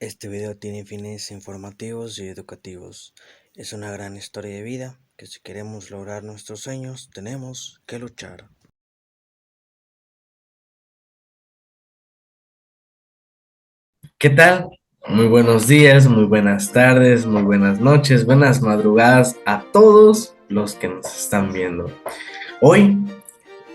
Este video tiene fines informativos y educativos. Es una gran historia de vida que si queremos lograr nuestros sueños tenemos que luchar. ¿Qué tal? Muy buenos días, muy buenas tardes, muy buenas noches, buenas madrugadas a todos los que nos están viendo. Hoy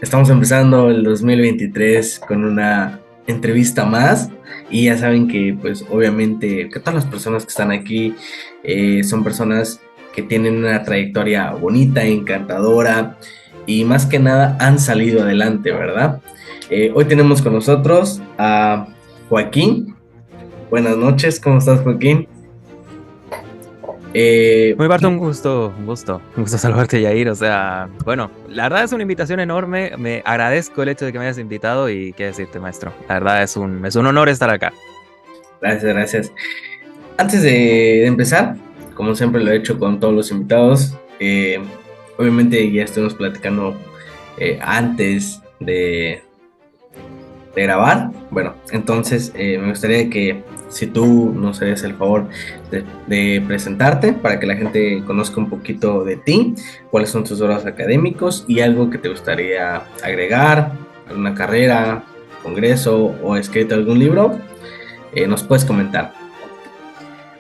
estamos empezando el 2023 con una entrevista más y ya saben que pues obviamente que todas las personas que están aquí son personas que tienen una trayectoria bonita, encantadora y más que nada han salido adelante, ¿verdad? Hoy tenemos con nosotros a Joaquín. Buenas noches, ¿cómo estás, Joaquín? Eh, Muy parte, un gusto saludarte, Yair. O sea, bueno, la verdad es una invitación enorme. Me agradezco el hecho de que me hayas invitado y qué decirte, maestro. La verdad es un honor estar acá. Gracias, gracias. Antes de empezar, como siempre lo he hecho con todos los invitados, obviamente ya estuvimos platicando antes de grabar. Bueno, entonces me gustaría que si tú nos harías el favor de presentarte para que la gente conozca un poquito de ti, cuáles son tus logros académicos y algo que te gustaría agregar, alguna carrera, congreso o escrito algún libro, nos puedes comentar.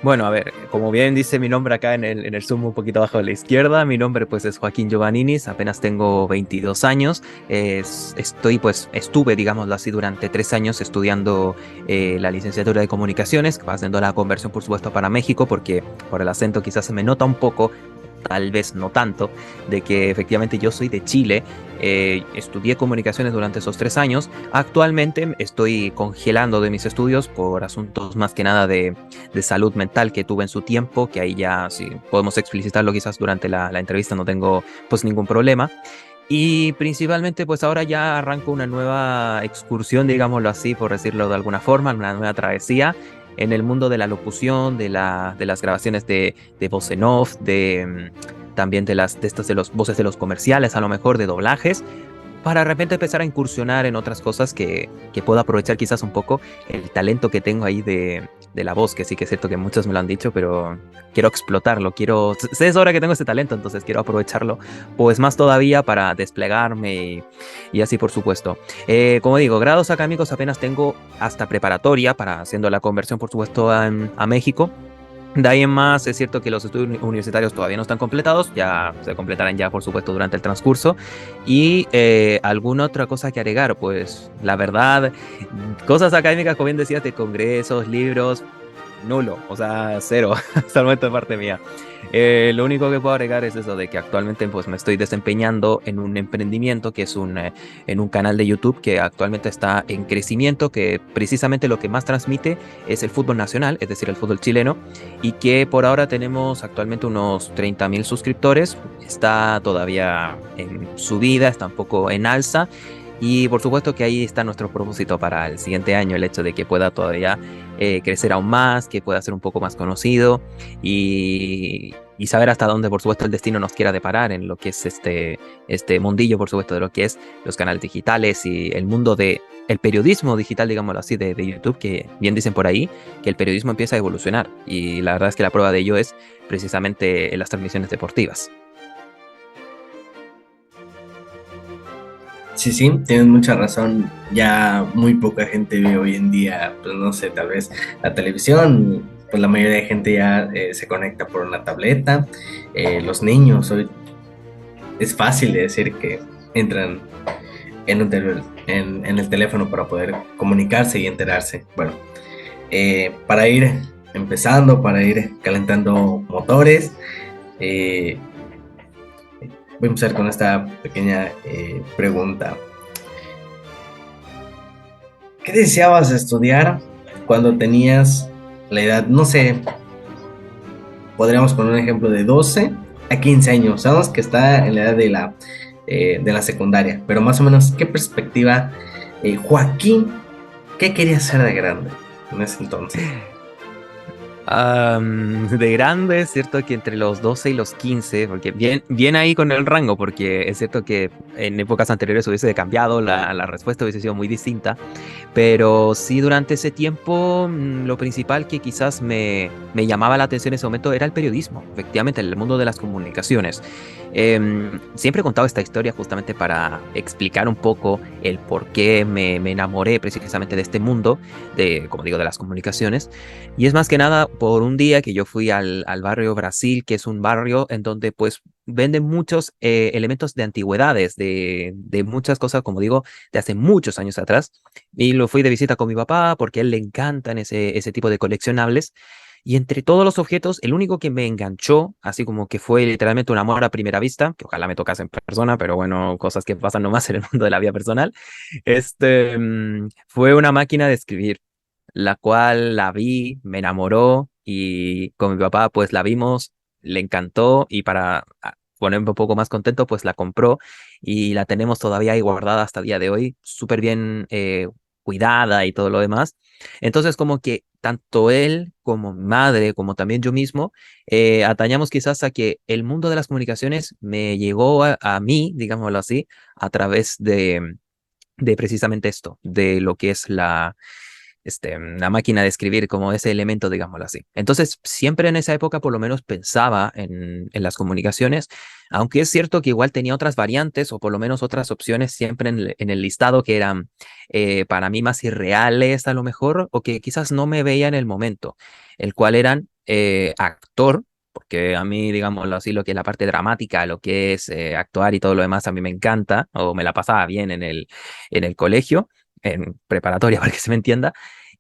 Bueno, a ver, como bien dice mi nombre acá en el Zoom un poquito abajo a la izquierda, mi nombre pues es Joaquín Giovaninis, apenas tengo 22 años, estuve, digámoslo así, durante 3 años estudiando la licenciatura de comunicaciones, haciendo la conversión por supuesto para México, porque por el acento quizás se me nota un poco, tal vez no tanto, de que efectivamente yo soy de Chile. Estudié comunicaciones durante esos 3 años. Actualmente estoy congelando de mis estudios por asuntos más que nada de salud mental que tuve en su tiempo, que ahí ya si podemos explicitarlo quizás durante la entrevista, no tengo pues ningún problema. Y principalmente pues ahora ya arranco una nueva excursión, digámoslo así, por decirlo de alguna forma, una nueva travesía en el mundo de la locución, de las grabaciones de voz en off, también de los voces de los comerciales, a lo mejor de doblajes, para de repente empezar a incursionar en otras cosas que puedo aprovechar quizás un poco el talento que tengo ahí de la voz, que sí que es cierto que muchos me lo han dicho, pero quiero explotarlo, sé es hora que tengo ese talento, entonces quiero aprovecharlo pues más todavía para desplegarme y así por supuesto. Como digo, grados académicos apenas tengo hasta preparatoria para haciendo la conversión por supuesto a México. De ahí en más, es cierto que los estudios universitarios todavía no están completados, ya se completarán ya, por supuesto, durante el transcurso. Y alguna otra cosa que agregar, pues la verdad, cosas académicas, como bien decías, de congresos, libros, nulo, o sea, cero, hasta el momento de parte mía. Lo único que puedo agregar es eso de que actualmente pues me estoy desempeñando en un emprendimiento que es en un canal de YouTube que actualmente está en crecimiento, que precisamente lo que más transmite es el fútbol nacional, es decir, el fútbol chileno, y que por ahora tenemos actualmente unos 30.000 suscriptores, está todavía en subida, está un poco en alza. Y por supuesto que ahí está nuestro propósito para el siguiente año, el hecho de que pueda todavía crecer aún más, que pueda ser un poco más conocido y saber hasta dónde, por supuesto, el destino nos quiera deparar en lo que es este mundillo, por supuesto, de lo que es los canales digitales y el mundo de el periodismo digital, digámoslo así, de YouTube, que bien dicen por ahí, que el periodismo empieza a evolucionar. Y la verdad es que la prueba de ello es precisamente en las transmisiones deportivas. Sí, sí, tienes mucha razón. Ya muy poca gente ve hoy en día, pues no sé, tal vez la televisión, pues la mayoría de gente ya se conecta por una tableta. Los niños hoy es fácil de decir que entran en el teléfono para poder comunicarse y enterarse. Bueno, para ir empezando, para ir calentando motores, eh, voy a empezar con esta pequeña pregunta. ¿Qué deseabas estudiar cuando tenías la edad, no sé, podríamos poner un ejemplo de 12 a 15 años? Sabemos que está en la edad de la secundaria, pero más o menos, ¿qué perspectiva, Joaquín, qué quería ser de grande en ese entonces? De grande es cierto que entre los 12 y los 15, porque bien ahí con el rango, porque es cierto que en épocas anteriores hubiese cambiado, la respuesta hubiese sido muy distinta, pero sí durante ese tiempo lo principal que quizás me llamaba la atención en ese momento era el periodismo, efectivamente, el mundo de las comunicaciones. Siempre he contado esta historia justamente para explicar un poco el por qué me enamoré precisamente de este mundo, como digo, de las comunicaciones. Y es más que nada por un día que yo fui al barrio Brasil, que es un barrio en donde pues venden muchos elementos de antigüedades, de muchas cosas, como digo, de hace muchos años atrás. Y lo fui de visita con mi papá porque a él le encantan ese tipo de coleccionables. Y entre todos los objetos, el único que me enganchó, así como que fue literalmente un amor a primera vista, que ojalá me tocase en persona, pero bueno, cosas que pasan nomás en el mundo de la vida personal, fue una máquina de escribir, la cual la vi, me enamoró y con mi papá pues la vimos, le encantó y para ponerme un poco más contento pues la compró y la tenemos todavía ahí guardada hasta el día de hoy, súper bien cuidada y todo lo demás. Entonces como que tanto él como mi madre, como también yo mismo, atañamos quizás a que el mundo de las comunicaciones me llegó a mí, digámoslo así, a través de precisamente esto, de lo que es la máquina de escribir como ese elemento, digámoslo así. Entonces, siempre en esa época por lo menos pensaba en las comunicaciones, aunque es cierto que igual tenía otras variantes o por lo menos otras opciones siempre en el listado que eran para mí más irreales a lo mejor o que quizás no me veía en el momento, el cual eran actor. Porque a mí, digámoslo así, lo que es la parte dramática, lo que es actuar y todo lo demás, a mí me encanta, o me la pasaba bien en el colegio, en preparatoria, para que se me entienda.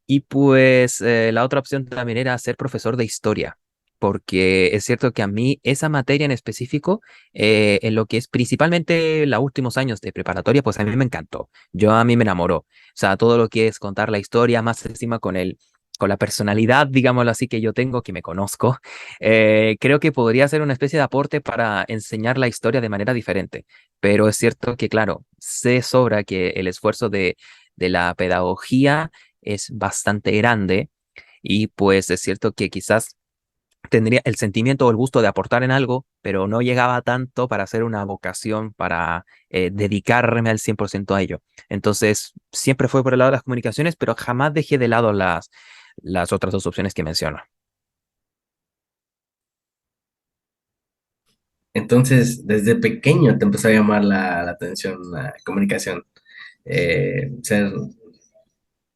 Y pues la otra opción también era ser profesor de historia, porque es cierto que a mí esa materia en específico, en lo que es principalmente los últimos años de preparatoria, pues a mí me encantó. A mí me enamoró. O sea, todo lo que es contar la historia, más encima con la personalidad, digámoslo así, que yo tengo, que me conozco, creo que podría ser una especie de aporte para enseñar la historia de manera diferente. Pero es cierto que, claro, sé sobra que el esfuerzo de la pedagogía es bastante grande y pues es cierto que quizás tendría el sentimiento o el gusto de aportar en algo, pero no llegaba tanto para hacer una vocación, para dedicarme al 100% a ello. Entonces, siempre fue por el lado de las comunicaciones, pero jamás dejé de lado las otras dos opciones que menciono. Entonces, desde pequeño te empezó a llamar la atención la comunicación, ser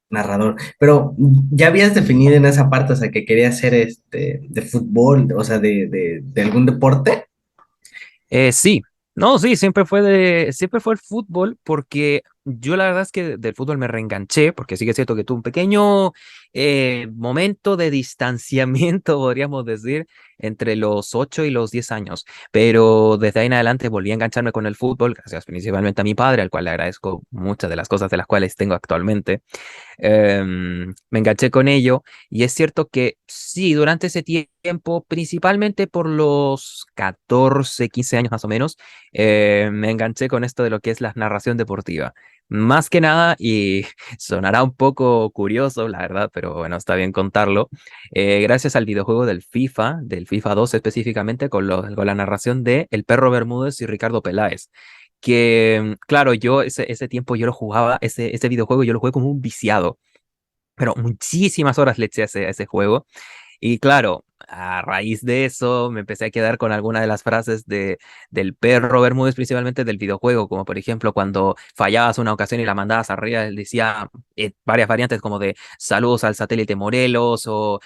narrador. Pero ya habías definido en esa parte, o sea, que querías ser de fútbol, o sea, de algún deporte. Sí, no, sí, siempre fue el fútbol, porque yo la verdad es que del fútbol me reenganché, porque sí que es cierto que tuve un pequeño momento de distanciamiento, podríamos decir, entre los 8 y los 10 años, pero desde ahí en adelante volví a engancharme con el fútbol, gracias principalmente a mi padre, al cual le agradezco muchas de las cosas de las cuales tengo actualmente. Me enganché con ello y es cierto que sí, durante ese tiempo, principalmente por los 14 15 años más o menos, me enganché con esto de lo que es la narración deportiva. Más que nada, y sonará un poco curioso, la verdad, pero bueno, está bien contarlo, gracias al videojuego del FIFA 2 específicamente, con la narración de El Perro Bermúdez y Ricardo Peláez que, claro, yo ese tiempo yo lo jugaba, ese videojuego yo lo jugué como un viciado, pero muchísimas horas le eché a ese juego. Y claro, a raíz de eso me empecé a quedar con algunas de las frases del perro Bermúdez, principalmente del videojuego, como por ejemplo cuando fallabas una ocasión y la mandabas arriba, él decía varias variantes como de saludos al satélite Morelos o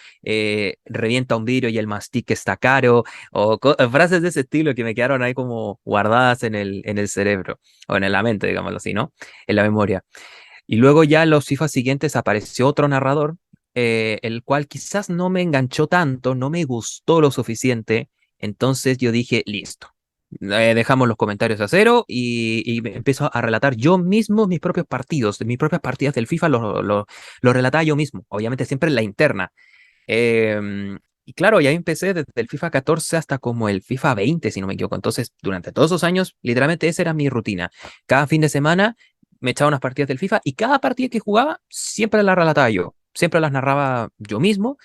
revienta un vidrio y el mastique está caro, o frases de ese estilo que me quedaron ahí como guardadas en el cerebro, o en la mente, digámoslo así, ¿no? En la memoria. Y luego ya en los FIFA siguientes apareció otro narrador, el cual quizás no me enganchó tanto, no me gustó lo suficiente. Entonces yo dije, listo, dejamos los comentarios a cero y me empiezo a relatar yo mismo mis propios partidos, mis propias partidas del FIFA lo relataba yo mismo, obviamente siempre en la interna. Y claro, ya empecé desde el FIFA 14 hasta como el FIFA 20, si no me equivoco. Entonces, durante todos esos años, literalmente esa era mi rutina. Cada fin de semana me echaba unas partidas del FIFA y cada partida que jugaba siempre la relataba yo, siempre las narraba yo mismo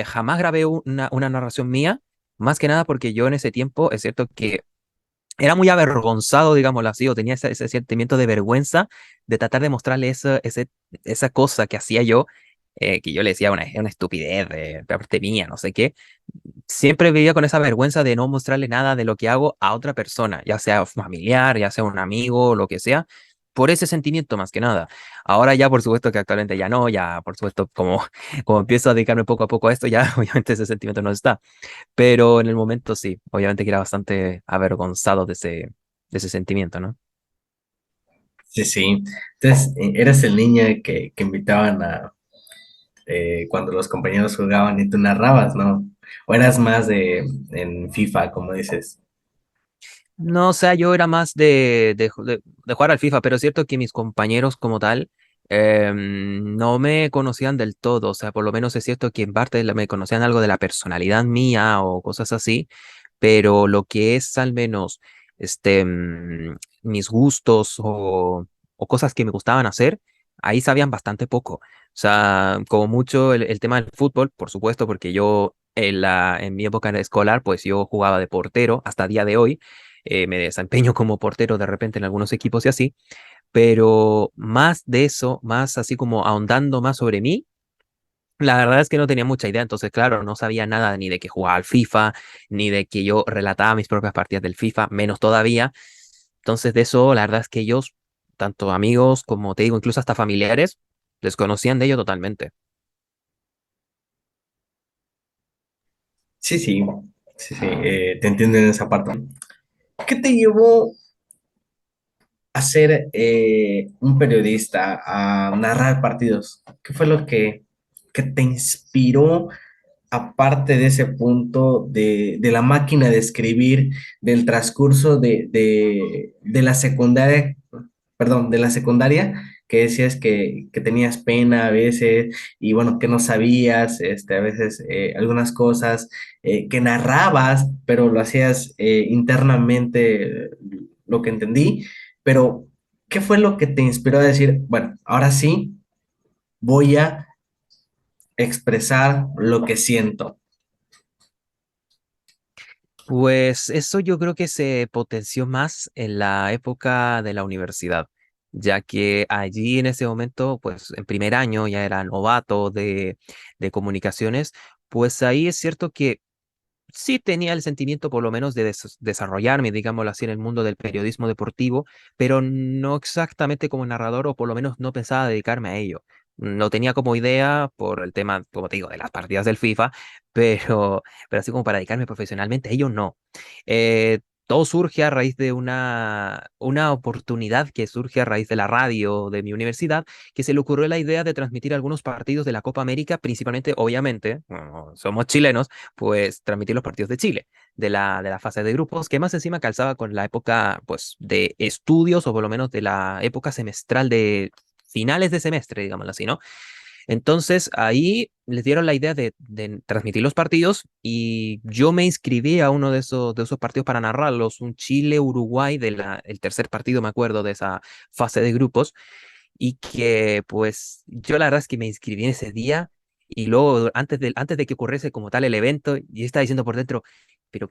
jamás grabé una narración mía, más que nada porque yo en ese tiempo, es cierto que era muy avergonzado, digámoslo así, o tenía ese sentimiento de vergüenza de tratar de mostrarle esa cosa que hacía yo, que yo le decía una estupidez de parte mía, no sé qué. Siempre vivía con esa vergüenza de no mostrarle nada de lo que hago a otra persona, ya sea familiar, ya sea un amigo, lo que sea, por ese sentimiento más que nada. Ahora ya, por supuesto que actualmente ya no, ya por supuesto como empiezo a dedicarme poco a poco a esto, ya obviamente ese sentimiento no está. Pero en el momento sí, obviamente que era bastante avergonzado de ese sentimiento, ¿no? Sí, sí. Entonces, eres el niño que invitaban a cuando los compañeros jugaban y tú narrabas, ¿no? O eras más de en FIFA, como dices. No, o sea, yo era más de jugar al FIFA, pero es cierto que mis compañeros como tal no me conocían del todo, o sea, por lo menos es cierto que en parte me conocían algo de la personalidad mía o cosas así, pero lo que es al menos mis gustos o cosas que me gustaban hacer, ahí sabían bastante poco. O sea, como mucho el tema del fútbol, por supuesto, porque yo en mi época escolar, pues yo jugaba de portero hasta día de hoy, me desempeño como portero de repente en algunos equipos y así, pero más de eso, más así como ahondando más sobre mí, la verdad es que no tenía mucha idea, entonces claro, no sabía nada ni de que jugaba al FIFA, ni de que yo relataba mis propias partidas del FIFA, menos todavía. Entonces de eso, la verdad es que ellos, tanto amigos como te digo, incluso hasta familiares, desconocían de ello totalmente. Sí, sí, sí, sí, te entiendo en esa parte. ¿Qué te llevó a ser un periodista, a narrar partidos? ¿Qué fue lo que te inspiró, aparte de ese punto de la máquina de escribir, del transcurso de la secundaria, perdón, de la secundaria, que decías que tenías pena a veces y bueno, que no sabías, a veces algunas cosas, que narrabas, pero lo hacías internamente, lo que entendí, pero ¿qué fue lo que te inspiró a decir, bueno, ahora sí voy a expresar lo que siento? Pues eso yo creo que se potenció más en la época de la universidad, ya que allí en ese momento, pues en primer año ya era novato de comunicaciones, pues ahí es cierto que sí tenía el sentimiento por lo menos de desarrollarme, digámoslo así, en el mundo del periodismo deportivo, pero no exactamente como narrador o por lo menos no pensaba dedicarme a ello. No tenía como idea por el tema, como te digo, de las partidas del FIFA, pero así como para dedicarme profesionalmente a ello, no. Todo surge a raíz de una oportunidad que surge a raíz de la radio de mi universidad, que se le ocurrió la idea de transmitir algunos partidos de la Copa América, principalmente, obviamente, como somos chilenos, pues transmitir los partidos de Chile, de la fase de grupos, que más encima calzaba con la época, pues, de estudios, o por lo menos de la época semestral de finales de semestre, digámoslo así, ¿no? Entonces ahí les dieron la idea de transmitir los partidos y yo me inscribí a uno de esos partidos para narrarlos, un Chile-Uruguay, el tercer partido, me acuerdo, de esa fase de grupos, y que pues yo la verdad es que me inscribí en ese día y luego antes de que ocurriese como tal el evento, y estaba diciendo por dentro, pero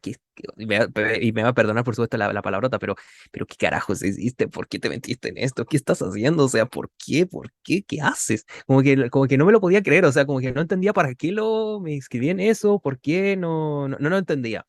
y me va a perdonar por supuesto la palabrota, pero qué carajos hiciste, ¿por qué te metiste en esto? ¿Qué estás haciendo? O sea, ¿por qué? ¿Por qué? ¿Qué haces? Como que no me lo podía creer, o sea, como que no entendía para qué me inscribí en eso, por qué no lo entendía.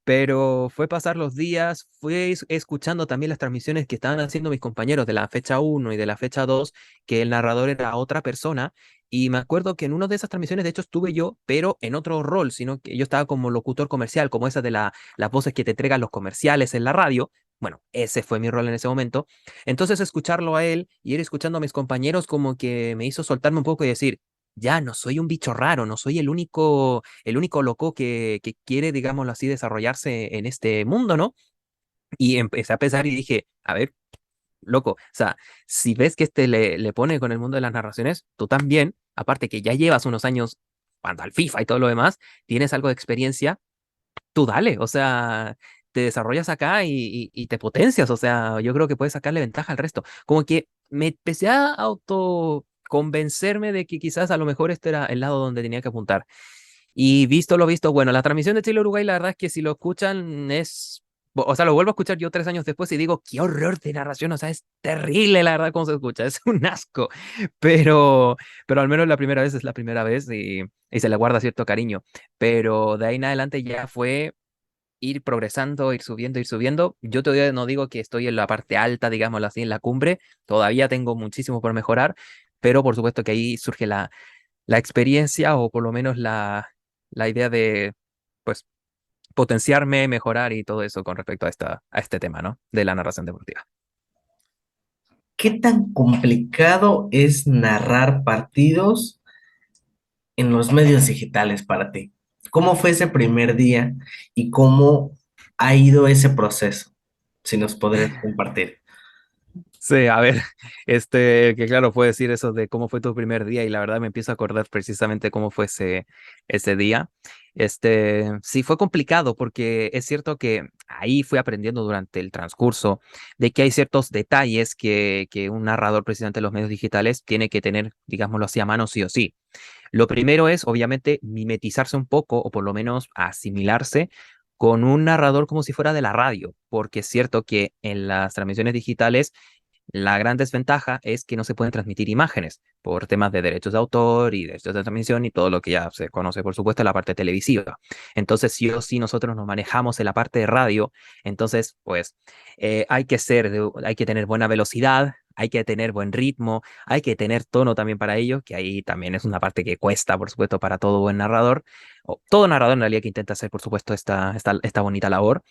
Pero fue pasar los días, fue escuchando también las transmisiones que estaban haciendo mis compañeros de la fecha uno y de la fecha 2 que el narrador era otra persona. Y me acuerdo que en una de esas transmisiones, de hecho, estuve yo, pero en otro rol, sino que yo estaba como locutor comercial, como esa de las voces que te entregan los comerciales en la radio. Bueno, ese fue mi rol en ese momento. Entonces, escucharlo a él y ir escuchando a mis compañeros como que me hizo soltarme un poco y decir, ya no soy un bicho raro, no soy el único loco que quiere, digámoslo así, desarrollarse en este mundo, ¿no? Y empecé a pensar y dije, a ver, loco, o sea, si ves que le pone con el mundo de las narraciones, tú también, aparte que ya llevas unos años jugando al FIFA y todo lo demás, tienes algo de experiencia, tú dale, o sea, te desarrollas acá y te potencias, o sea, yo creo que puedes sacarle ventaja al resto. Como que me empecé a auto convencerme de que quizás a lo mejor este era el lado donde tenía que apuntar. Y visto lo visto, bueno, la transmisión de Chile-Uruguay, la verdad es que si lo escuchan es... O sea, lo vuelvo a escuchar yo 3 años después y digo, qué horror de narración, o sea, es terrible la verdad cómo se escucha, es un asco, pero, pero al menos la primera vez es la primera vez y se le guarda cierto cariño, pero de ahí en adelante ya fue ir progresando, ir subiendo, ir subiendo. Yo todavía no digo que estoy en la parte alta, digámoslo así, en la cumbre, todavía tengo muchísimo por mejorar, pero por supuesto que ahí surge la experiencia o por lo menos la idea de, pues, potenciarme, mejorar y todo eso con respecto a este tema, ¿no? De la narración deportiva. ¿Qué tan complicado es narrar partidos en los medios digitales para ti? ¿Cómo fue ese primer día y cómo ha ido ese proceso? Si nos podrías compartir. Sí, a ver, que claro, puedo decir eso de cómo fue tu primer día y la verdad me empiezo a acordar precisamente cómo fue ese día. Sí fue complicado porque es cierto que ahí fui aprendiendo durante el transcurso de que hay ciertos detalles que un narrador precisamente de los medios digitales tiene que tener, digámoslo así, a mano sí o sí. Lo primero es, obviamente, mimetizarse un poco o por lo menos asimilarse con un narrador como si fuera de la radio, porque es cierto que en las transmisiones digitales la gran desventaja es que no se pueden transmitir imágenes por temas de derechos de autor y derechos de transmisión y todo lo que ya se conoce, por supuesto, en la parte televisiva. Entonces, sí o sí, nosotros nos manejamos en la parte de radio. Entonces, pues, hay que tener buena velocidad, hay que tener buen ritmo, hay que tener tono también para ello, que ahí también es una parte que cuesta, por supuesto, para todo buen narrador, o todo narrador en realidad que intenta hacer, por supuesto, esta bonita labor.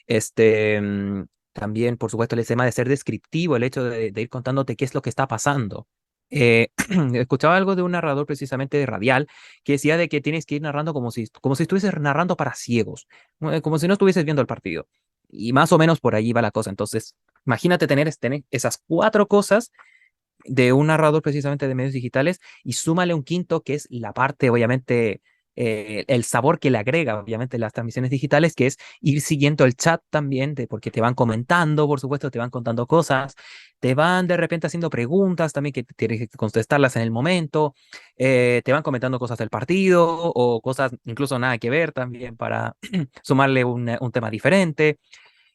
Este, mm, También, por supuesto, el tema de ser descriptivo, el hecho de ir contándote qué es lo que está pasando. Escuchaba algo de un narrador precisamente de radial que decía de que tienes que ir narrando como si estuvieses narrando para ciegos, como si no estuvieses viendo el partido. Y más o menos por allí va la cosa. Entonces, imagínate tener esas cuatro cosas de un narrador precisamente de medios digitales y súmale un quinto que es la parte, obviamente, el sabor que le agrega, obviamente, las transmisiones digitales, que es ir siguiendo el chat también, porque te van comentando, por supuesto, te van contando cosas, te van de repente haciendo preguntas también que tienes que contestarlas en el momento, te van comentando cosas del partido o cosas incluso nada que ver también para sumarle un tema diferente.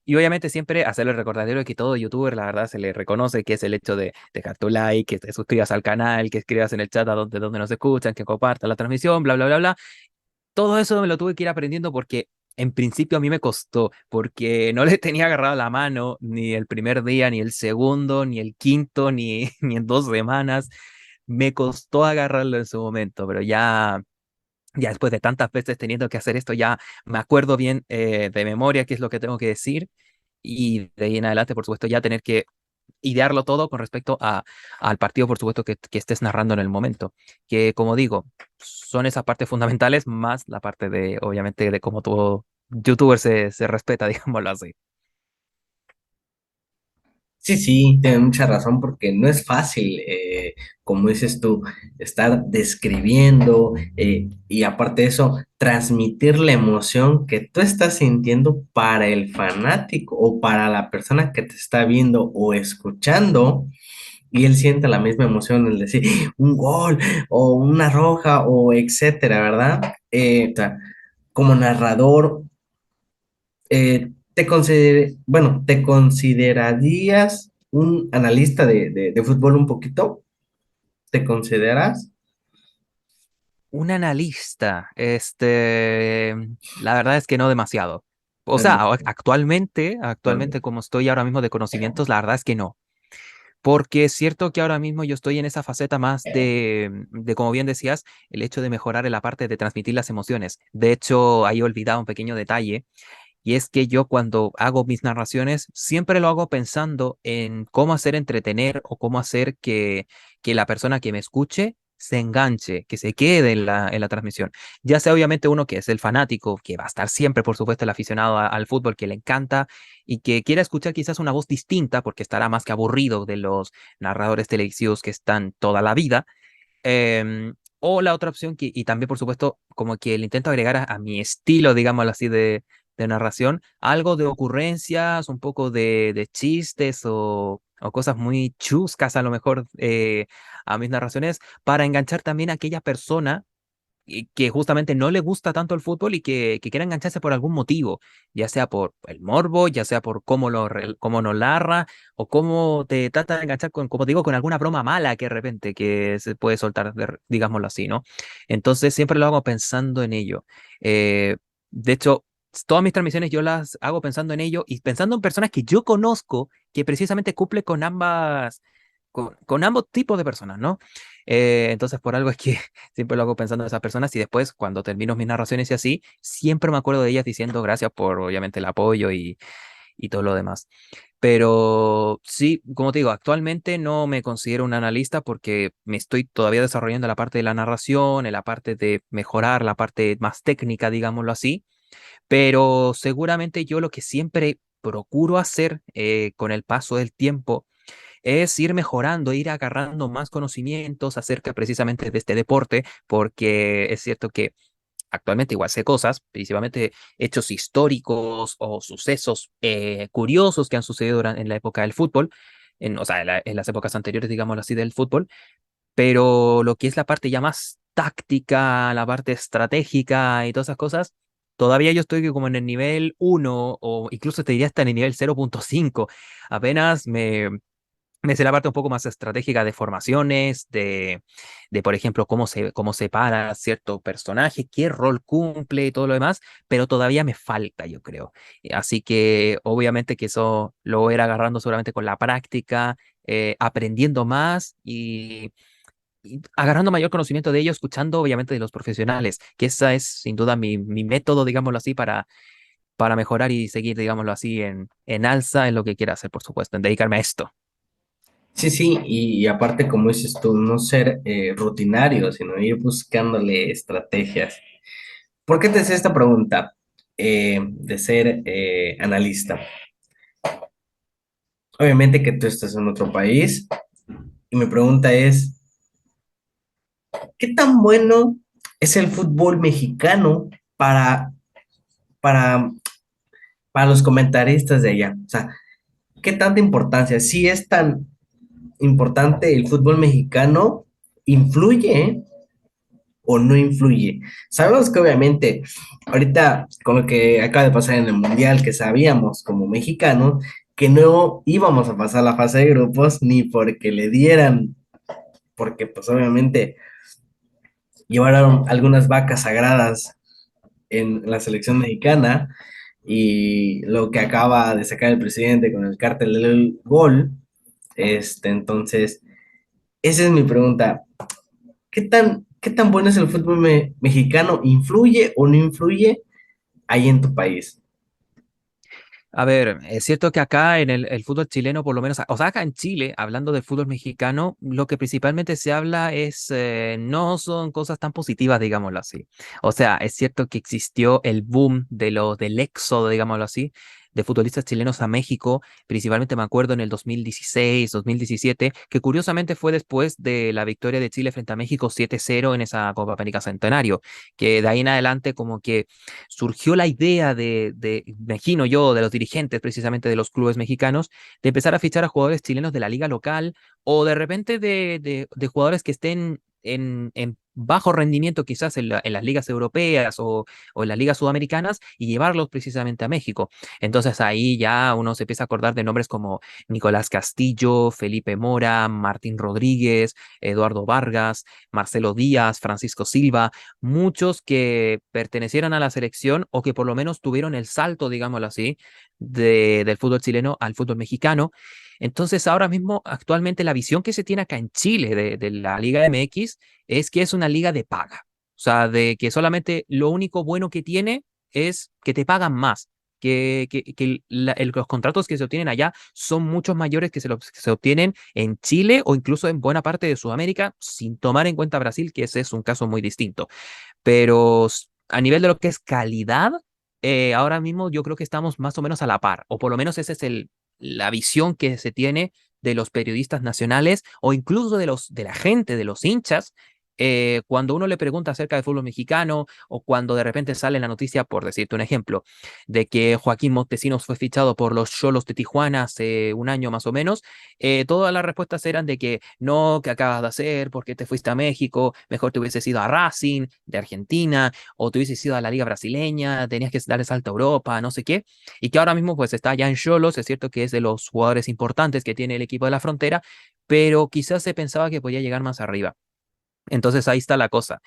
Y obviamente siempre hacerle el recordatorio de que todo youtuber, la verdad, se le reconoce que es el hecho de dejar tu like, que te suscribas al canal, que escribas en el chat a donde nos escuchan, que compartas la transmisión, bla, bla, bla, bla. Todo eso me lo tuve que ir aprendiendo porque en principio a mí me costó, porque no le tenía agarrado la mano ni el primer día, ni el segundo, ni el quinto, ni, ni en 2 semanas. Me costó agarrarlo en su momento, pero ya después de tantas veces teniendo que hacer esto, ya me acuerdo bien de memoria qué es lo que tengo que decir y de ahí en adelante, por supuesto, ya tener que idearlo todo con respecto al partido, por supuesto, que estés narrando en el momento. Que, como digo, son esas partes fundamentales más la parte de, obviamente, de cómo todo youtuber se respeta, digámoslo así. Sí, sí, tienes mucha razón porque no es fácil, como dices tú, estar describiendo y aparte de eso, transmitir la emoción que tú estás sintiendo para el fanático o para la persona que te está viendo o escuchando y él siente la misma emoción, el decir un gol o una roja o etcétera, ¿verdad? O sea, como narrador bueno, ¿te considerarías un analista de fútbol un poquito? ¿Te consideras? Un analista, la verdad es que no demasiado. O No, sea, no, actualmente no. como estoy ahora mismo de conocimientos, la verdad es que no. Porque es cierto que ahora mismo yo estoy en esa faceta más de, como bien decías, el hecho de mejorar en la parte de transmitir las emociones. De hecho, ahí he olvidado un pequeño detalle, y es que yo cuando hago mis narraciones, siempre lo hago pensando en cómo hacer entretener o cómo hacer que la persona que me escuche se enganche, que se quede en la transmisión. Ya sea obviamente uno que es el fanático, que va a estar siempre, por supuesto, el aficionado al fútbol que le encanta y que quiera escuchar quizás una voz distinta porque estará más que aburrido de los narradores televisivos que están toda la vida. O la otra opción, y también, por supuesto, como que le intento agregar a mi estilo, digámoslo así, de narración, algo de ocurrencias, un poco de chistes o cosas muy chuscas a lo mejor a mis narraciones, para enganchar también a aquella persona y que justamente no le gusta tanto el fútbol y que quiera engancharse por algún motivo, ya sea por el morbo, ya sea por cómo lo narra o cómo te trata de enganchar con, como te digo, con alguna broma mala que de repente que se puede soltar, digámoslo así, ¿no? Entonces siempre lo hago pensando en ello. Eh, de hecho, todas mis transmisiones yo las hago pensando en ello y pensando en personas que yo conozco que precisamente cumple con con ambos tipos de personas, ¿no? Entonces, por algo es que siempre lo hago pensando en esas personas y después, cuando termino mis narraciones y así, siempre me acuerdo de ellas diciendo gracias por, obviamente, el apoyo y todo lo demás. Pero sí, como te digo, actualmente no me considero un analista porque me estoy todavía desarrollando la parte de la narración, en la parte de mejorar la parte más técnica, digámoslo así, pero seguramente yo lo que siempre procuro hacer con el paso del tiempo es ir mejorando, ir agarrando más conocimientos acerca precisamente de este deporte, porque es cierto que actualmente igual sé cosas, principalmente hechos históricos o sucesos curiosos que han sucedido en la época del fútbol, o sea, en las épocas anteriores, digámoslo así, del fútbol, pero lo que es la parte ya más táctica, la parte estratégica y todas esas cosas, todavía yo estoy como en el nivel 1 o incluso te diría hasta en el nivel 0.5. Apenas me sé la parte un poco más estratégica de formaciones, por ejemplo, cómo se para cierto personaje, qué rol cumple y todo lo demás, pero todavía me falta, yo creo. Así que obviamente que eso lo voy a ir agarrando seguramente con la práctica, aprendiendo más y agarrando mayor conocimiento de ello, escuchando obviamente de los profesionales, que esa es sin duda mi método, digámoslo así, para mejorar y seguir, digámoslo así, en alza en lo que quiera hacer, por supuesto, en dedicarme a esto. Sí, sí, y aparte, como dices tú, no ser rutinario, sino ir buscándole estrategias. ¿Por qué te hice esta pregunta de ser analista? Obviamente que tú estás en otro país y mi pregunta es, ¿qué tan bueno es el fútbol mexicano para, para, para los comentaristas de allá? O sea, ¿qué tanta importancia? Si es tan importante el fútbol mexicano, ¿influye o no influye? Sabemos que obviamente ahorita con lo que acaba de pasar en el Mundial, que sabíamos como mexicanos que no íbamos a pasar la fase de grupos ni porque le dieran, porque pues obviamente llevaron algunas vacas sagradas en la selección mexicana y lo que acaba de sacar el presidente con el cártel del gol, entonces, esa es mi pregunta. Qué tan bueno es el fútbol mexicano? ¿Influye o no influye ahí en tu país? A ver, es cierto que acá en el fútbol chileno, por lo menos, o sea, acá en Chile, hablando del fútbol mexicano, lo que principalmente se habla es, no son cosas tan positivas, digámoslo así. O sea, es cierto que existió el boom del éxodo, digámoslo así, de futbolistas chilenos a México, principalmente me acuerdo en el 2016, 2017, que curiosamente fue después de la victoria de Chile frente a México 7-0 en esa Copa América Centenario, que de ahí en adelante como que surgió la idea imagino yo, de los dirigentes precisamente de los clubes mexicanos, de empezar a fichar a jugadores chilenos de la liga local o de repente de jugadores que estén en bajo rendimiento quizás en las ligas europeas o en las ligas sudamericanas y llevarlos precisamente a México. Entonces ahí ya uno se empieza a acordar de nombres como Nicolás Castillo, Felipe Mora, Martín Rodríguez, Eduardo Vargas, Marcelo Díaz, Francisco Silva, muchos que pertenecieran a la selección o que por lo menos tuvieron el salto, digámoslo así, del fútbol chileno al fútbol mexicano. Entonces, ahora mismo, actualmente, la visión que se tiene acá en Chile de la Liga MX es que es una liga de paga. O sea, de que solamente lo único bueno que tiene es que te pagan más. Los contratos que se obtienen allá son muchos mayores que se obtienen en Chile o incluso en buena parte de Sudamérica, sin tomar en cuenta Brasil, que ese es un caso muy distinto. Pero a nivel de lo que es calidad, ahora mismo yo creo que estamos más o menos a la par, o por lo menos esa es la visión que se tiene de los periodistas nacionales o incluso de la gente, de los hinchas, cuando uno le pregunta acerca del fútbol mexicano o cuando de repente sale la noticia, por decirte un ejemplo, de que Joaquín Montesinos fue fichado por los Xolos de Tijuana hace un año más o menos, todas las respuestas eran de que no, ¿qué acabas de hacer? ¿Por qué te fuiste a México? Mejor te hubieses ido a Racing de Argentina o te hubieses ido a la Liga Brasileña, tenías que dar el salto a Europa, no sé qué. Y que ahora mismo pues está ya en Xolos, es cierto que es de los jugadores importantes que tiene el equipo de la frontera, pero quizás se pensaba que podía llegar más arriba. Entonces ahí está la cosa.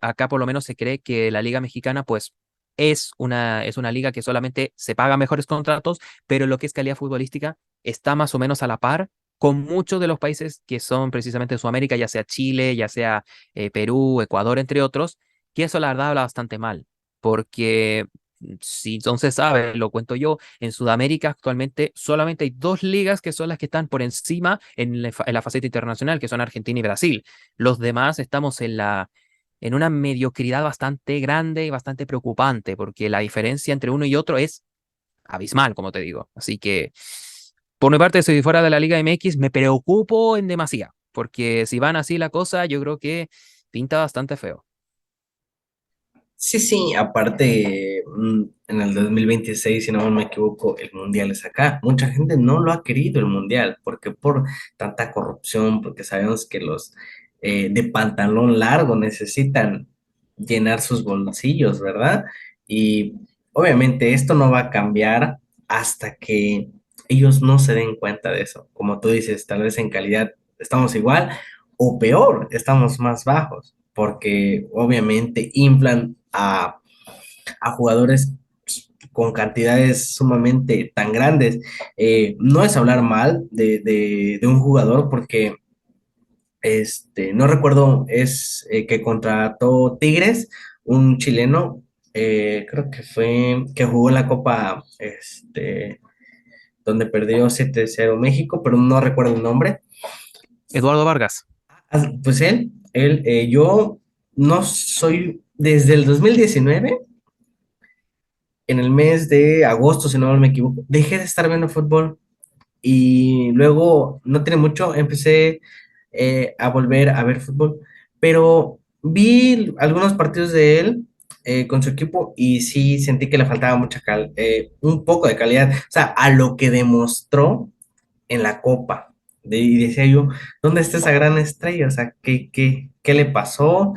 Acá por lo menos se cree que la Liga Mexicana pues es una liga que solamente se paga mejores contratos, pero lo que es calidad futbolística está más o menos a la par con muchos de los países que son precisamente de Sudamérica, ya sea Chile, ya sea Perú, Ecuador, entre otros, que eso la verdad habla bastante mal, porque si entonces sabe, lo cuento yo, en Sudamérica actualmente solamente hay dos ligas que son las que están por encima en la faceta internacional, que son Argentina y Brasil. Los demás estamos en una mediocridad bastante grande y bastante preocupante, porque la diferencia entre uno y otro es abismal, como te digo. Así que, por mi parte, si fuera de la Liga MX, me preocupo en demasía, porque si van así la cosa, yo creo que pinta bastante feo. Sí, sí, aparte, en el 2026 si no me equivoco, el mundial es acá. Mucha gente no lo ha querido el mundial, porque por tanta corrupción, porque sabemos que los de pantalón largo necesitan llenar sus bolsillos, ¿verdad? Y obviamente esto no va a cambiar hasta que ellos no se den cuenta de eso. Como tú dices, tal vez en calidad estamos igual o peor, estamos más bajos, porque obviamente inflan a jugadores con cantidades sumamente tan grandes. No es hablar mal de un jugador porque no recuerdo, es que contrató Tigres, un chileno, creo que fue, que jugó en la Copa, donde perdió 7-0 México, pero no recuerdo el nombre. Eduardo Vargas. Pues yo no soy, desde el 2019 en el mes de agosto, si no me equivoco, dejé de estar viendo fútbol y luego, no tiene mucho, empecé a volver a ver fútbol, pero vi algunos partidos de él con su equipo y sí sentí que le faltaba un poco de calidad, o sea, a lo que demostró en la Copa. Y decía yo, ¿dónde está esa gran estrella? O sea, ¿qué le pasó?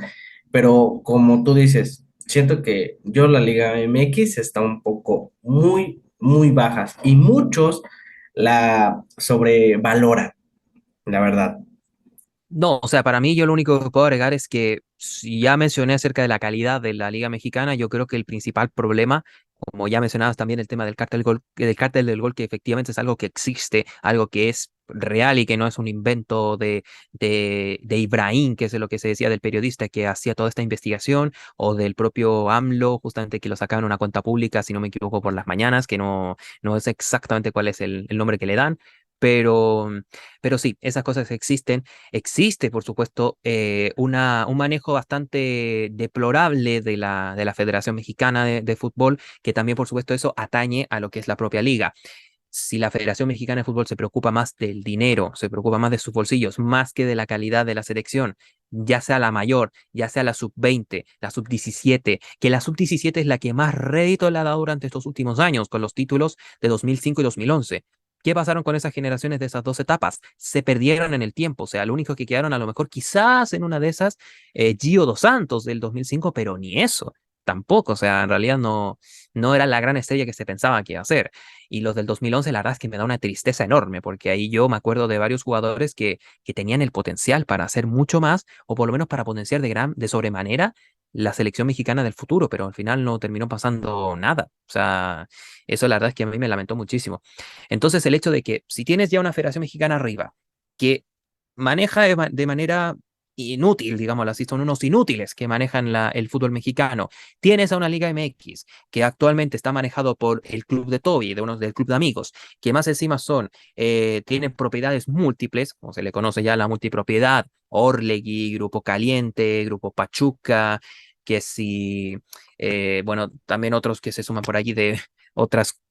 Pero como tú dices, siento que yo la Liga MX está un poco muy, muy bajas y muchos la sobrevaloran, la verdad. No, o sea, para mí yo lo único que puedo agregar es que si ya mencioné acerca de la calidad de la Liga Mexicana, yo creo que el principal problema, como ya mencionabas también el tema del cártel del gol, que efectivamente es algo que existe, algo que es real y que no es un invento de Ibrahim, que es lo que se decía del periodista que hacía toda esta investigación, o del propio AMLO, justamente que lo sacaban en una cuenta pública, si no me equivoco, por las mañanas, que no es exactamente cuál es el nombre que le dan. Pero, pero sí, esas cosas existen. Existe, por supuesto, un manejo bastante deplorable de la Federación Mexicana de Fútbol, que también, por supuesto, eso atañe a lo que es la propia liga. Si la Federación Mexicana de Fútbol se preocupa más del dinero, se preocupa más de sus bolsillos, más que de la calidad de la selección, ya sea la mayor, ya sea la sub-20, la sub-17, que la sub-17 es la que más rédito le ha dado durante estos últimos años, con los títulos de 2005 y 2011. ¿Qué pasaron con esas generaciones de esas dos etapas? Se perdieron en el tiempo, o sea, lo único que quedaron a lo mejor quizás en una de esas, Gio Dos Santos del 2005, pero ni eso, tampoco, o sea, en realidad no era la gran estrella que se pensaba que iba a ser. Y los del 2011, la verdad es que me da una tristeza enorme, porque ahí yo me acuerdo de varios jugadores que tenían el potencial para hacer mucho más, o por lo menos para potenciar de sobremanera la selección mexicana del futuro, pero al final no terminó pasando nada. O sea, eso la verdad es que a mí me lamentó muchísimo. Entonces, el hecho de que si tienes ya una Federación Mexicana arriba, que maneja de manera inútil, digámoslo así, son unos inútiles que manejan el fútbol mexicano. Tienes a una Liga MX que actualmente está manejado por el club de Toby, del club de amigos, que más encima tienen propiedades múltiples, como se le conoce ya la multipropiedad, Orlegui, Grupo Caliente, Grupo Pachuca, que si, bueno, también otros que se suman por allí de otras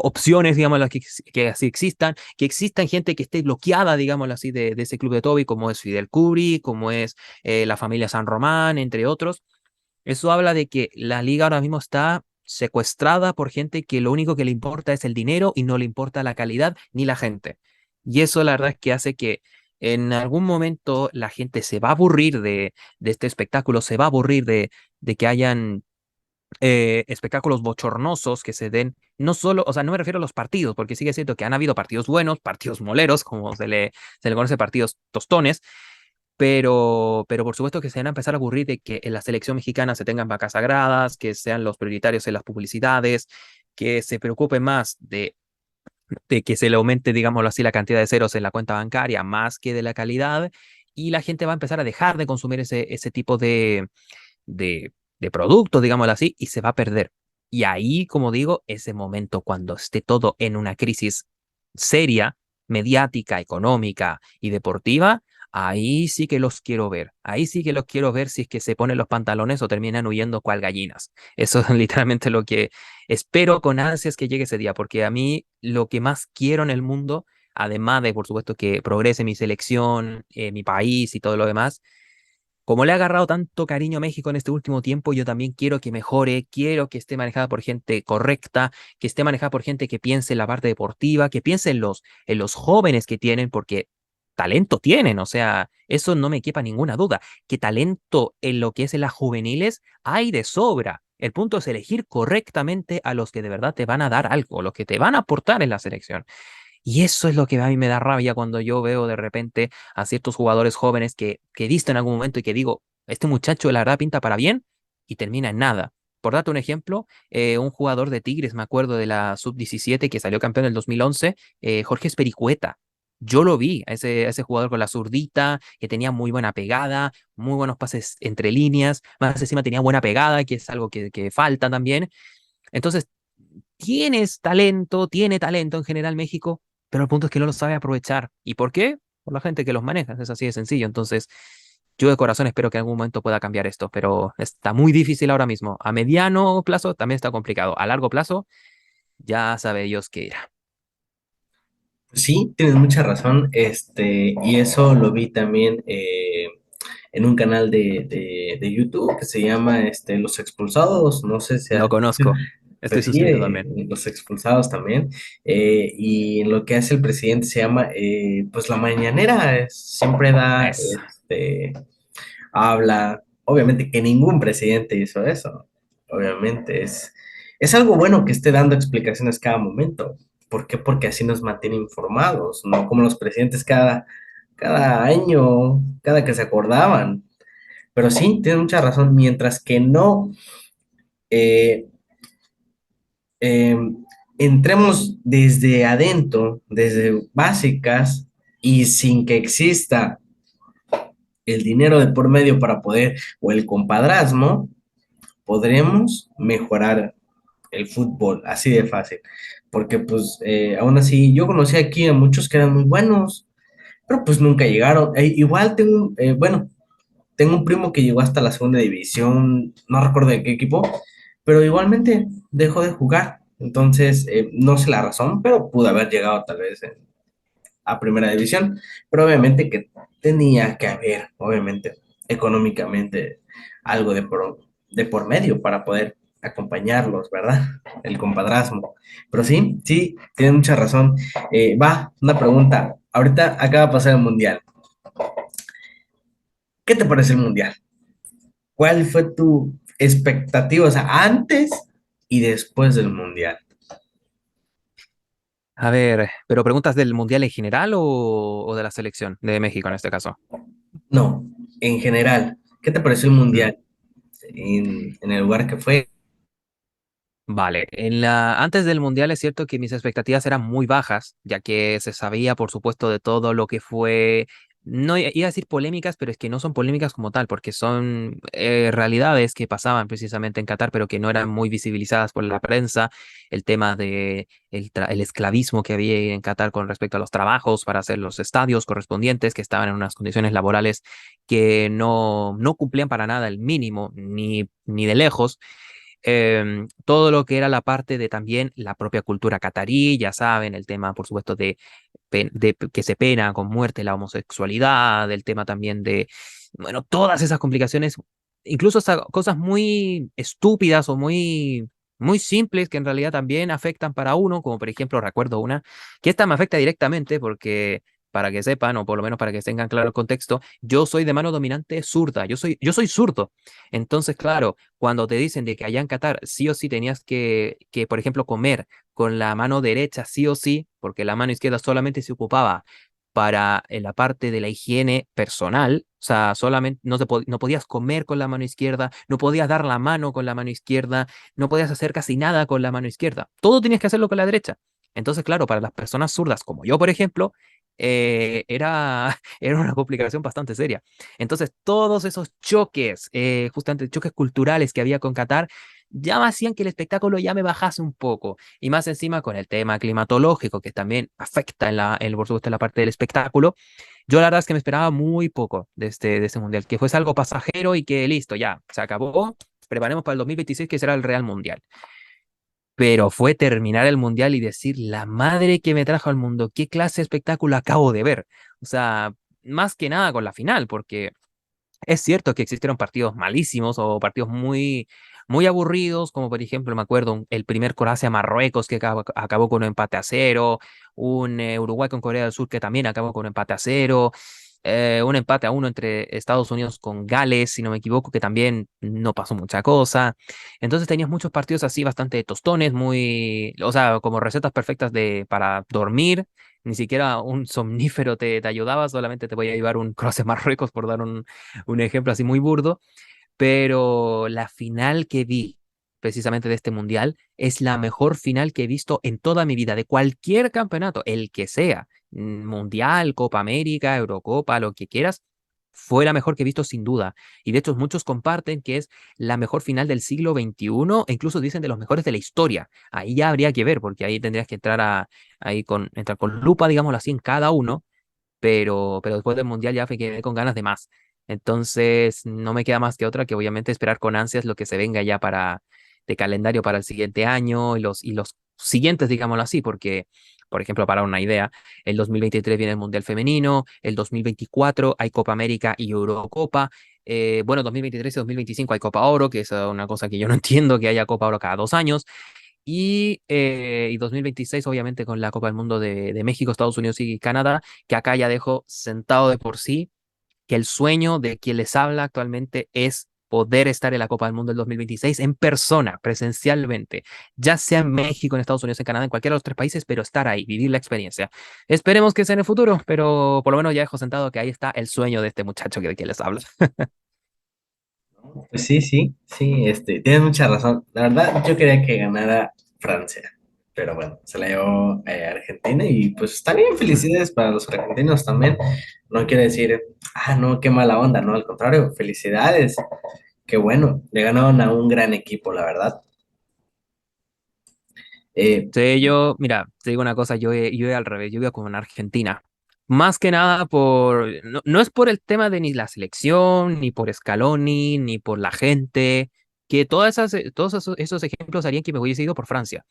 opciones, digamos, que así existan, que existan gente que esté bloqueada, digamos así, de ese club de Toby, como es Fidel Curi, como es la familia San Román, entre otros. Eso habla de que la liga ahora mismo está secuestrada por gente que lo único que le importa es el dinero y no le importa la calidad ni la gente. Y eso la verdad es que hace que en algún momento la gente se va a aburrir de este espectáculo, se va a aburrir de que hayan espectáculos bochornosos que se den, no solo, o sea, no me refiero a los partidos, porque sigue siendo que han habido partidos buenos, partidos moleros, como se le conoce, partidos tostones, pero por supuesto que se van a empezar a aburrir de que en la selección mexicana se tengan vacas sagradas, que sean los prioritarios en las publicidades, que se preocupe más de que se le aumente, digámoslo así, la cantidad de ceros en la cuenta bancaria más que de la calidad, y la gente va a empezar a dejar de consumir ese tipo de productos, digámoslo así, y se va a perder. Y ahí, como digo, ese momento cuando esté todo en una crisis seria, mediática, económica y deportiva, ahí sí que los quiero ver. Ahí sí que los quiero ver si es que se ponen los pantalones o terminan huyendo cual gallinas. Eso es literalmente lo que espero con ansias que llegue ese día, porque a mí lo que más quiero en el mundo, además de, por supuesto, que progrese mi selección, mi país y todo lo demás, como le ha agarrado tanto cariño a México en este último tiempo, yo también quiero que mejore, quiero que esté manejada por gente correcta, que esté manejada por gente que piense en la parte deportiva, que piense en los jóvenes que tienen, porque talento tienen, o sea, eso no me quepa ninguna duda, que talento en lo que es en las juveniles hay de sobra. El punto es elegir correctamente a los que de verdad te van a dar algo, los que te van a aportar en la selección. Y eso es lo que a mí me da rabia cuando yo veo de repente a ciertos jugadores jóvenes que he visto en algún momento y que digo, este muchacho la verdad pinta para bien y termina en nada. Por darte un ejemplo, un jugador de Tigres, me acuerdo de la sub-17 que salió campeón en el 2011, Jorge Espericueta. Yo lo vi, a ese jugador con la zurdita, que tenía muy buena pegada, muy buenos pases entre líneas, más encima tenía buena pegada, que es algo que falta también. Entonces, tiene talento en general México, pero el punto es que no lo sabe aprovechar. ¿Y por qué? Por la gente que los maneja, es así de sencillo. Entonces, yo de corazón espero que en algún momento pueda cambiar esto, pero está muy difícil ahora mismo. A mediano plazo también está complicado. A largo plazo, ya sabe Dios qué irá. Sí, tienes mucha razón, y eso lo vi también en un canal de YouTube que se llama Los Expulsados, no sé si Lo has visto, conozco. Estoy pues sí, suscrito también. Los Expulsados también, y en lo que hace el presidente se llama, pues la mañanera, siempre da, Es. habla, obviamente que ningún presidente hizo eso, obviamente es algo bueno que esté dando explicaciones cada momento. ¿Por qué? Porque así nos mantiene informados, no como los presidentes cada año, cada que se acordaban. Pero sí, tienes mucha razón, mientras que no eh, eh, entremos desde adentro, desde básicas y sin que exista el dinero de por medio para poder, o el compadrazmo, podremos mejorar el fútbol, así de fácil. Porque pues aún así, yo conocí aquí a muchos que eran muy buenos, pero pues nunca llegaron. Igual bueno, tengo un primo que llegó hasta la segunda división, no recuerdo de qué equipo, pero igualmente dejó de jugar. Entonces, no sé la razón, pero pudo haber llegado tal vez a primera división, pero obviamente que tenía que haber, obviamente, económicamente algo de por medio para poder acompañarlos, ¿verdad? El compadrazgo. Pero sí, sí, tiene mucha razón. Una pregunta. Ahorita acaba de pasar el Mundial. ¿Qué te parece el Mundial? ¿Cuál fue tu expectativa, o sea, antes y después del Mundial? A ver, pero preguntas del Mundial en general o de la selección de México en este caso. No, en general, ¿qué te pareció el Mundial en el lugar que fue? Vale, antes del Mundial es cierto que mis expectativas eran muy bajas, ya que se sabía, por supuesto, de todo lo que fue, no iba a decir polémicas, pero es que no son polémicas como tal, porque son realidades que pasaban precisamente en Qatar, pero que no eran muy visibilizadas por la prensa, el tema de el esclavismo que había en Qatar con respecto a los trabajos para hacer los estadios correspondientes, que estaban en unas condiciones laborales que no cumplían para nada el mínimo, ni de lejos. todo lo que era la parte de también la propia cultura catarí, ya saben, el tema, por supuesto, que se pena con muerte la homosexualidad, el tema también de, bueno, todas esas complicaciones, incluso hasta cosas muy estúpidas o muy simples que en realidad también afectan para uno, como por ejemplo, recuerdo una, que esta me afecta directamente porque, para que sepan, o por lo menos para que tengan claro el contexto, yo soy de mano dominante zurda, yo soy zurdo. Entonces, claro, cuando te dicen de que allá en Qatar sí o sí tenías por ejemplo, comer con la mano derecha sí o sí, porque la mano izquierda solamente se ocupaba para la parte de la higiene personal, o sea, solamente no podías comer con la mano izquierda, no podías dar la mano con la mano izquierda, no podías hacer casi nada con la mano izquierda, todo tenías que hacerlo con la derecha. Entonces, claro, para las personas zurdas como yo, por ejemplo, era una complicación bastante seria. Entonces, todos esos choques, justamente choques culturales que había con Qatar, ya me hacían que el espectáculo ya me bajase un poco. Y más encima con el tema climatológico, que también afecta por supuesto, en la parte del espectáculo. Yo la verdad es que me esperaba muy poco de este mundial, que fuese algo pasajero y que listo, ya, se acabó. Preparemos para el 2026, que será el Real Mundial. Pero fue terminar el mundial y decir, la madre que me trajo al mundo, qué clase de espectáculo acabo de ver. O sea, más que nada con la final, porque es cierto que existieron partidos malísimos o partidos muy aburridos, como por ejemplo, me acuerdo el primer Croacia-Marruecos que acabó con un empate a cero, un Uruguay con Corea del Sur que también acabó con un empate a cero, un empate a uno entre Estados Unidos con Gales, si no me equivoco, que también no pasó mucha cosa. Entonces tenías muchos partidos así bastante tostones, o sea, como recetas perfectas para dormir. Ni siquiera un somnífero te ayudaba, solamente te voy a llevar un cross de Marruecos por dar un ejemplo así muy burdo, pero la final que vi precisamente de este mundial es la mejor final que he visto en toda mi vida, de cualquier campeonato, el que sea, mundial, Copa América, Eurocopa, lo que quieras. Fue la mejor que he visto sin duda. Y de hecho muchos comparten que es la mejor final del siglo XXI e incluso dicen de los mejores de la historia. Ahí ya habría que ver, porque ahí tendrías que entrar con lupa, digámoslo así, en cada uno, pero después del mundial ya me quedé con ganas de más. Entonces, no me queda más que otra que obviamente esperar con ansias lo que se venga ya de calendario para el siguiente año y los siguientes, digámoslo así, porque, por ejemplo, para una idea, el 2023 viene el Mundial Femenino, el 2024 hay Copa América y Eurocopa. Bueno, 2023 y 2025 hay Copa Oro, que es una cosa que yo no entiendo, que haya Copa Oro cada 2 años. Y 2026, obviamente, con la Copa del Mundo de México, Estados Unidos y Canadá, que acá ya dejo sentado de por sí que el sueño de quien les habla actualmente es poder estar en la Copa del Mundo del 2026 en persona, presencialmente, ya sea en México, en Estados Unidos, en Canadá, en cualquiera de los tres países, pero estar ahí, vivir la experiencia. Esperemos que sea en el futuro, pero por lo menos ya dejo sentado que ahí está el sueño de este muchacho de quien les habla. Pues sí, sí, sí, tienes mucha razón. La verdad, yo quería que ganara Francia, pero bueno, se la llevó Argentina y pues está bien, felicidades para los argentinos también. No quiere decir, no, qué mala onda, no, al contrario, felicidades, qué bueno, le ganaron a un gran equipo, la verdad. Eh, Sí, mira, te digo una cosa, yo al revés, yo iba con Argentina. Más que nada no es por el tema de ni la selección, ni por Scaloni, ni por la gente, que todos esos ejemplos harían que me hubiese ido por Francia.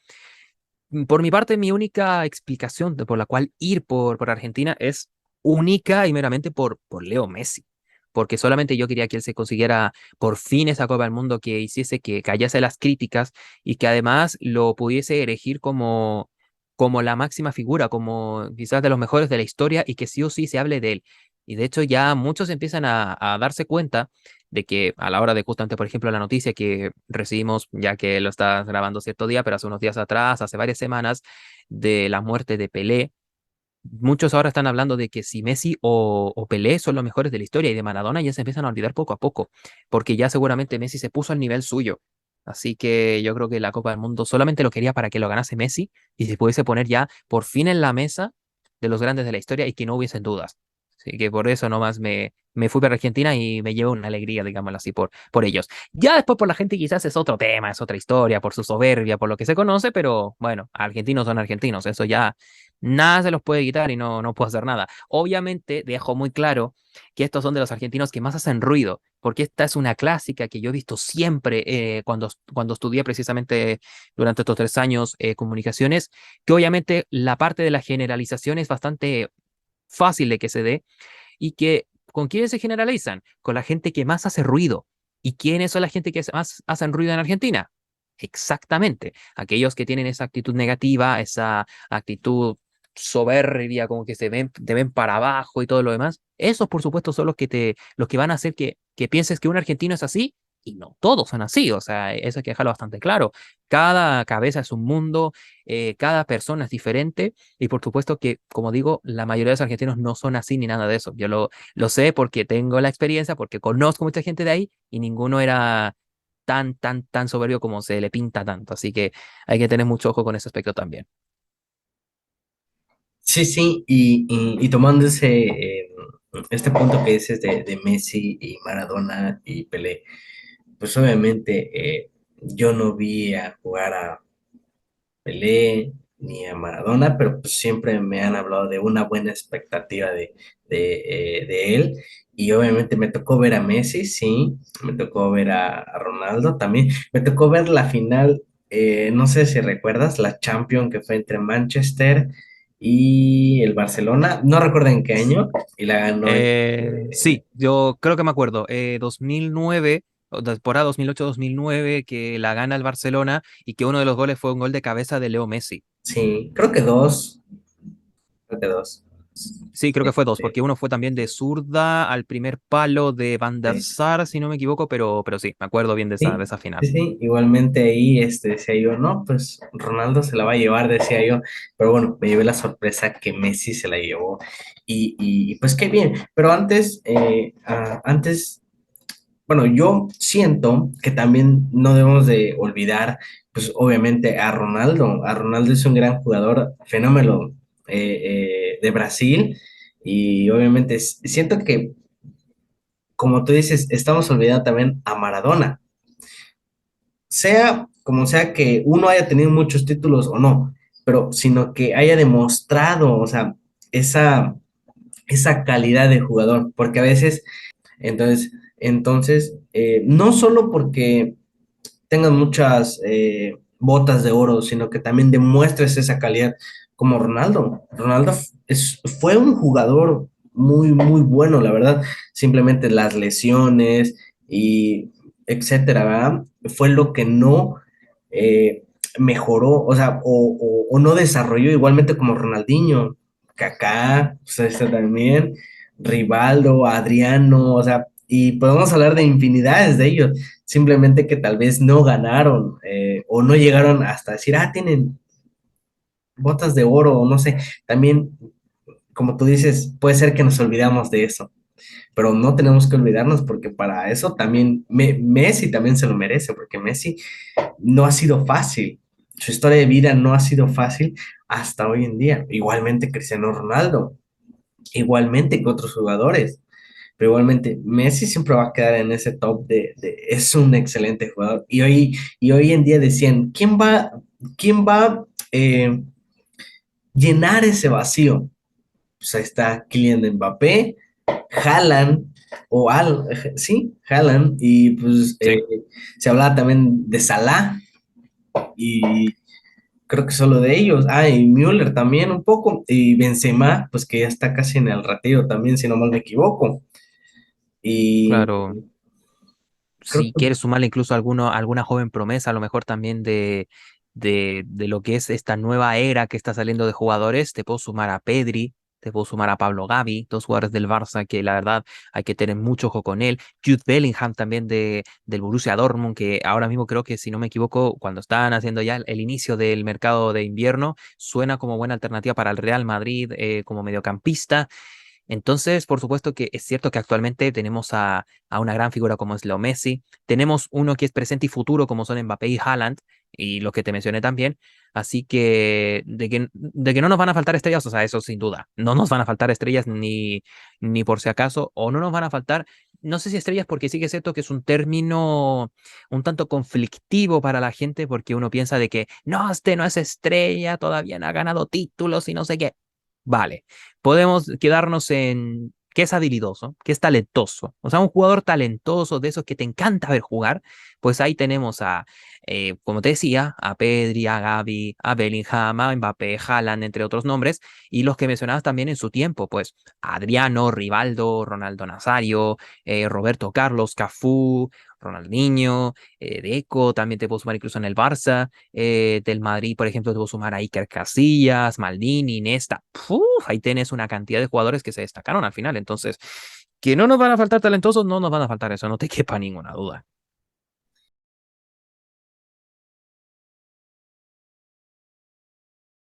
Por mi parte, mi única explicación por la cual ir por Argentina es única y meramente por Leo Messi. Porque solamente yo quería que él se consiguiera por fin esa Copa del Mundo que hiciese que callase las críticas y que además lo pudiese erigir como la máxima figura, como quizás de los mejores de la historia y que sí o sí se hable de él. Y de hecho ya muchos empiezan a darse cuenta de que a la hora de justamente, por ejemplo, la noticia que recibimos, ya que lo está grabando cierto día, pero hace unos días atrás, hace varias semanas, de la muerte de Pelé, muchos ahora están hablando de que si Messi o Pelé son los mejores de la historia y de Maradona ya se empiezan a olvidar poco a poco, porque ya seguramente Messi se puso al nivel suyo. Así que yo creo que la Copa del Mundo solamente lo quería para que lo ganase Messi y se pudiese poner ya por fin en la mesa de los grandes de la historia y que no hubiesen dudas. Así que por eso nomás me fui para Argentina y me llevo una alegría, digámoslo así, por ellos. Ya después por la gente quizás es otro tema, es otra historia, por su soberbia, por lo que se conoce, pero bueno, argentinos son argentinos, eso nada se los puede quitar y no puedo hacer nada. Obviamente dejo muy claro que estos son de los argentinos que más hacen ruido, porque esta es una clásica que yo he visto siempre cuando estudié precisamente durante estos 3 años comunicaciones, que obviamente la parte de la generalización es bastante fácil de que se dé y que ¿con quiénes se generalizan? Con la gente que más hace ruido. ¿Y quiénes son la gente que más hacen ruido en Argentina? Exactamente, aquellos que tienen esa actitud negativa, esa actitud soberbia, como que te ven para abajo y todo lo demás, esos por supuesto son los que van a hacer que pienses que un argentino es así, y no todos son así, o sea, eso hay que dejarlo bastante claro. Cada cabeza es un mundo, cada persona es diferente, y por supuesto que, como digo, la mayoría de los argentinos no son así ni nada de eso. Yo lo sé porque tengo la experiencia, porque conozco mucha gente de ahí, y ninguno era tan soberbio como se le pinta tanto. Así que hay que tener mucho ojo con ese aspecto también. Sí, sí, y tomando este punto que dices de Messi y Maradona y Pelé, pues obviamente yo no vi a jugar a Pelé ni a Maradona, pero pues siempre me han hablado de una buena expectativa de él. Y obviamente me tocó ver a Messi, sí, me tocó ver a Ronaldo también, me tocó ver la final, no sé si recuerdas, la Champions que fue entre Manchester y el Barcelona, no recuerdo en qué año, y la ganó Sí, yo creo que me acuerdo. 2009, o temporada 2008-2009, que la gana el Barcelona y que uno de los goles fue un gol de cabeza de Leo Messi. sí, creo que dos. Sí, creo que fue dos, Este, porque uno fue también de zurda al primer palo de Van der sí. Sar, si no me equivoco, pero sí, me acuerdo bien de Sí, esa final. sí, sí, igualmente ahí decía yo, no, pues Ronaldo se la va a llevar, decía yo, pero bueno, me llevé la sorpresa que Messi se la llevó y pues qué bien, pero antes, bueno, yo siento que también no debemos de olvidar, pues obviamente a Ronaldo es un gran jugador, fenómeno de Brasil y obviamente siento que, como tú dices, estamos olvidando también a Maradona sea como sea que uno haya tenido muchos títulos o no, pero sino que haya demostrado, o sea, esa, esa calidad de jugador, porque a veces, no solo porque tengan muchas botas de oro, sino que también demuestres esa calidad como Ronaldo. Ronaldo fue un jugador muy, muy bueno, la verdad. Simplemente las lesiones y etcétera, ¿verdad? Fue lo que no mejoró, o sea, o no desarrolló igualmente como Ronaldinho, Kaká, pues este también, Rivaldo, Adriano, o sea, y podemos hablar de infinidades de ellos simplemente que tal vez no ganaron o no llegaron hasta decir, tienen botas de oro o no sé, también, como tú dices, puede ser que nos olvidamos de eso, pero no tenemos que olvidarnos porque para eso también Messi también se lo merece, porque Messi no ha sido fácil, su historia de vida no ha sido fácil hasta hoy en día, igualmente Cristiano Ronaldo, igualmente que otros jugadores. Pero igualmente, Messi siempre va a quedar en ese top es un excelente jugador. Y hoy en día decían, quién va a llenar ese vacío? Pues ahí está Kylian Mbappé, Haaland, sí, Haaland, y pues Sí, se hablaba también de Salah, y creo que solo de ellos. Y Müller también un poco, y Benzema, pues que ya está casi en el retiro también, si no mal me equivoco. Y claro. creo Si que quieres sumarle incluso alguna joven promesa, a lo mejor también de lo que es esta nueva era que está saliendo de jugadores, te puedo sumar a Pedri, te puedo sumar a Pablo Gavi, dos jugadores del Barça que la verdad hay que tener mucho ojo con él. Jude Bellingham también del Borussia Dortmund, que ahora mismo creo que si no me equivoco, cuando están haciendo ya el inicio del mercado de invierno, suena como buena alternativa para el Real Madrid como mediocampista. Entonces, por supuesto que es cierto que actualmente tenemos a una gran figura como es Leo Messi, tenemos uno que es presente y futuro como son Mbappé y Haaland, y los que te mencioné también, así que de que no nos van a faltar estrellas, o sea, eso sin duda, no nos van a faltar estrellas ni por si acaso, o no nos van a faltar no sé si estrellas, porque sí que es cierto que es un término un tanto conflictivo para la gente, porque uno piensa de que no, este no es estrella, todavía no ha ganado títulos y no sé qué. Vale, podemos quedarnos en que es habilidoso, que es talentoso. O sea, un jugador talentoso de esos que te encanta ver jugar, pues ahí tenemos a, como te decía, a Pedri, a Gavi, a Bellingham, a Mbappé, Haaland, entre otros nombres, y los que mencionabas también en su tiempo, pues Adriano, Rivaldo, Ronaldo Nazario, Roberto Carlos, Cafú, Ronaldinho, Deco, también te puedo sumar incluso en el Barça, del Madrid, por ejemplo, te puedo sumar a Iker Casillas, Maldini, Nesta. Uf, ahí tienes una cantidad de jugadores que se destacaron al final. Entonces, que no nos van a faltar talentosos, no nos van a faltar eso, no te quepa ninguna duda.